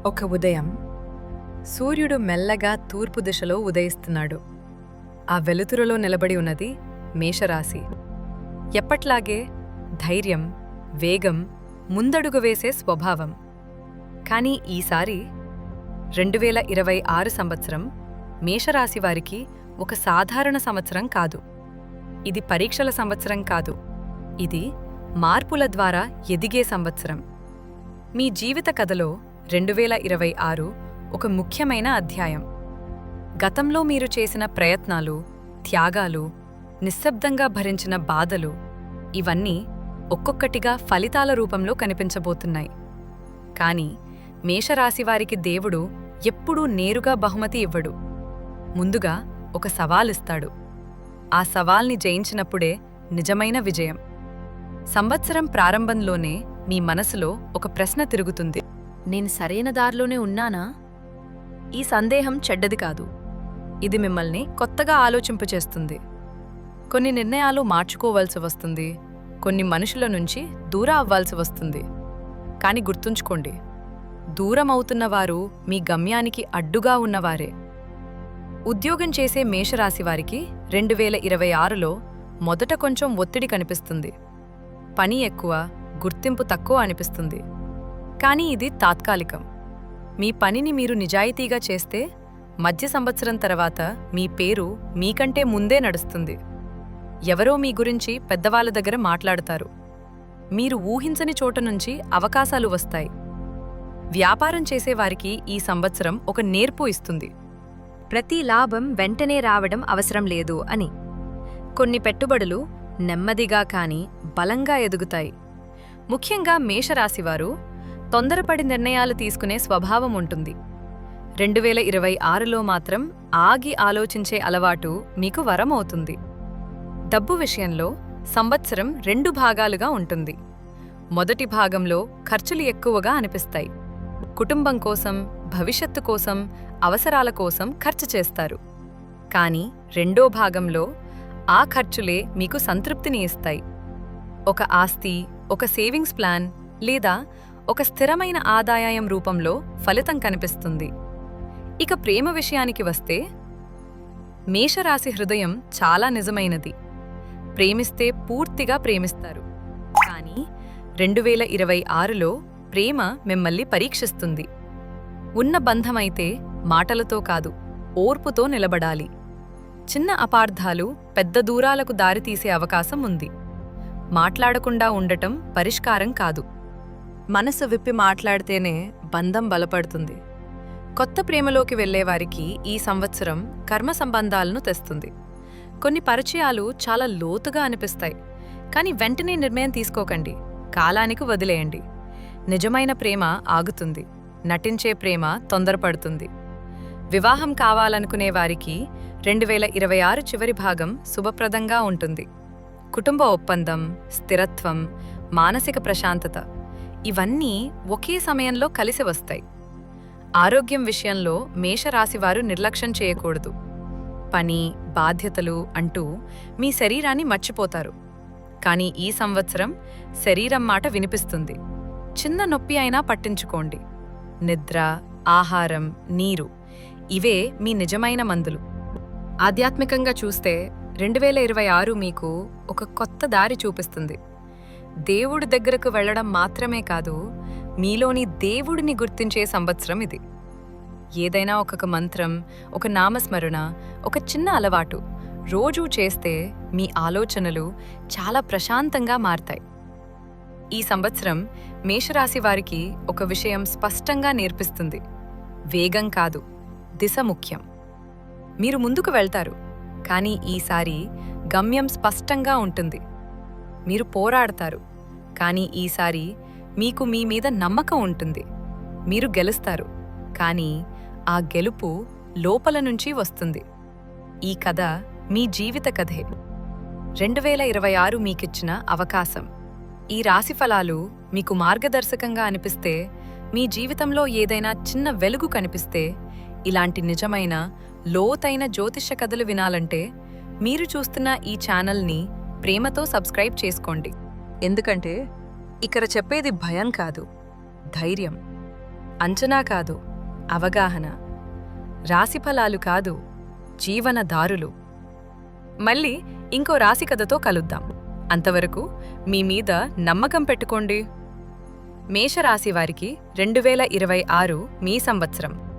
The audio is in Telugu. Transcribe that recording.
ఒక ఉదయం సూర్యుడు మెల్లగా తూర్పు దిశలో ఉదయిస్తున్నాడు. ఆ వెలుతురులో నిలబడి ఉన్నది మేషరాశి. ఎప్పట్లాగే ధైర్యం, వేగం, ముందడుగు వేసే స్వభావం. కానీ ఈసారి 2026 సంవత్సరం మేషరాశివారికి ఒక సాధారణ సంవత్సరం కాదు. ఇది పరీక్షల సంవత్సరం కాదు. ఇది మార్పుల ద్వారా ఎదిగే సంవత్సరం. మీ జీవిత కథలో 2026 ఒక ముఖ్యమైన అధ్యాయం. గతంలో మీరు చేసిన ప్రయత్నాలు, త్యాగాలు, నిశ్శబ్దంగా భరించిన బాధలు, ఇవన్నీ ఒక్కొక్కటిగా ఫలితాల రూపంలో కనిపించబోతున్నాయి. కాని మేషరాశివారికి దేవుడు ఎప్పుడూ నేరుగా బహుమతి ఇవ్వడు. ముందుగా ఒక సవాలిస్తాడు. ఆ సవాల్ని జయించినప్పుడే నిజమైన విజయం. సంవత్సరం ప్రారంభంలోనే మీ మనసులో ఒక ప్రశ్న తిరుగుతుంది. నేను సరైన దారిలోనే ఉన్నానా? ఈ సందేహం చెడ్డది కాదు. ఇది మిమ్మల్ని కొత్తగా ఆలోచింపచేస్తుంది. కొన్ని నిర్ణయాలు మార్చుకోవాల్సి వస్తుంది. కొన్ని మనుషుల నుంచి దూరం అవ్వాల్సి వస్తుంది. కాని గుర్తుంచుకోండి, దూరం అవుతున్నవారు మీ గమ్యానికి అడ్డుగా ఉన్నవారే. ఉద్యోగం చేసే మేషరాశివారికి 2026లో మొదట కొంచెం ఒత్తిడి కనిపిస్తుంది. పని ఎక్కువ, గుర్తింపు తక్కువ అనిపిస్తుంది. కానీ ఇది తాత్కాలికం. మీ పనిని మీరు నిజాయితీగా చేస్తే మధ్య సంవత్సరం తర్వాత మీ పేరు మీకంటే ముందే నడుస్తుంది. ఎవరో మీ గురించి పెద్దవాళ్ళ దగ్గర మాట్లాడతారు. మీరు ఊహించని చోట నుంచి అవకాశాలు వస్తాయి. వ్యాపారం చేసేవారికి ఈ సంవత్సరం ఒక నేర్పు ఇస్తుంది. ప్రతి లాభం వెంటనే రావడం అవసరం లేదు అని. కొన్ని పెట్టుబడులు నెమ్మదిగా కాని బలంగా ఎదుగుతాయి. ముఖ్యంగా మేషరాశివారు తొందరపడి నిర్ణయాలు తీసుకునే స్వభావం ఉంటుంది. 2026లో మాత్రం ఆగి ఆలోచించే అలవాటు మీకు వరమవుతుంది. డబ్బు విషయంలో సంవత్సరం 2 భాగాలుగా ఉంటుంది. మొదటి భాగంలో ఖర్చులు ఎక్కువగా అనిపిస్తాయి. కుటుంబం కోసం, భవిష్యత్తు కోసం, అవసరాల కోసం ఖర్చు చేస్తారు. కానీ రెండో భాగంలో ఆ ఖర్చులే మీకు సంతృప్తిని ఇస్తాయి. ఒక ఆస్తి, ఒక సేవింగ్స్ ప్లాన్ లేదా ఒక స్థిరమైన ఆదాయం రూపంలో ఫలితం కనిపిస్తుంది. ఇక ప్రేమ విషయానికి వస్తే, మేషరాశి హృదయం చాలా నిజమైనది. ప్రేమిస్తే పూర్తిగా ప్రేమిస్తారు. కానీ 2026లో ప్రేమ మిమ్మల్ని పరీక్షిస్తుంది. ఉన్న బంధమైతే మాటలతో కాదు, ఓర్పుతో నిలబడాలి. చిన్న అపార్థాలు పెద్ద దూరాలకు దారితీసే అవకాశం ఉంది. మాట్లాడకుండా ఉండటం పరిష్కారం కాదు. మనసు విప్పి మాట్లాడితేనే బంధం బలపడుతుంది. కొత్త ప్రేమలోకి వెళ్లేవారికి ఈ సంవత్సరం కర్మ సంబంధాలను తెస్తుంది. కొన్ని పరిచయాలు చాలా లోతుగా అనిపిస్తాయి. కానీ వెంటనే నిర్ణయం తీసుకోకండి. కాలానికి వదిలేయండి. నిజమైన ప్రేమ ఆగుతుంది. నటించే ప్రేమ తొందరపడుతుంది. వివాహం కావాలనుకునే వారికి 2026 చివరి భాగం శుభప్రదంగా ఉంటుంది. కుటుంబ ఒప్పందం, స్థిరత్వం, మానసిక ప్రశాంతత ఇవన్నీ ఒకే సమయంలో కలిసి వస్తాయి. ఆరోగ్యం విషయంలో మేషరాశివారు నిర్లక్ష్యం చేయకూడదు. పని, బాధ్యతలు అంటూ మీ శరీరాన్ని మర్చిపోతారు. కానీ ఈ సంవత్సరం శరీరం మాట వినిపిస్తుంది. చిన్న నొప్పి అయినా పట్టించుకోండి. నిద్ర, ఆహారం, నీరు ఇవే మీ నిజమైన మందులు. ఆధ్యాత్మికంగా చూస్తే 2026 మీకు ఒక కొత్త దారి చూపిస్తుంది. దేవుడి దగ్గరకు వెళ్లడం మాత్రమే కాదు, మీలోని దేవుడిని గుర్తించే సంవత్సరం ఇది. ఏదైనా ఒక మంత్రం, ఒక నామస్మరణ, ఒక చిన్న అలవాటు రోజూ చేస్తే మీ ఆలోచనలు చాలా ప్రశాంతంగా మారతాయి. ఈ సంవత్సరం మేషరాశి వారికి ఒక విషయం స్పష్టంగా నేర్పిస్తుంది. వేగం కాదు, దిశ ముఖ్యం. మీరు ముందుకు వెళ్తారు, కానీ ఈసారి గమ్యం స్పష్టంగా ఉంటుంది. మీరు పోరాడతారు, కానీ ఈసారి మీకు మీ మీద నమ్మకం ఉంటుంది. మీరు గెలుస్తారు, కానీ ఆ గెలుపు లోపల నుంచి వస్తుంది. ఈ కథ మీ జీవిత కథే. 2026 మీకిచ్చిన అవకాశం. ఈ రాశిఫలాలు మీకు మార్గదర్శకంగా అనిపిస్తే, మీ జీవితంలో ఏదైనా చిన్న వెలుగు కనిపిస్తే, ఇలాంటి నిజమైన లోతైన జ్యోతిష్య కథలు వినాలంటే మీరు చూస్తున్న ఈ ఛానల్ని ప్రేమతో సబ్స్క్రైబ్ చేసుకోండి. ఎందుకంటే ఇక్కడ చెప్పేది భయం కాదు, ధైర్యం. అంచనా కాదు, అవగాహన. రాశిఫలాలు కాదు, జీవనదారులు. మళ్ళీ ఇంకో రాశి కథతో కలుద్దాం. అంతవరకు మీ మీద నమ్మకం పెట్టుకోండి. మేషరాశి వారికి 2026 మీ సంవత్సరం.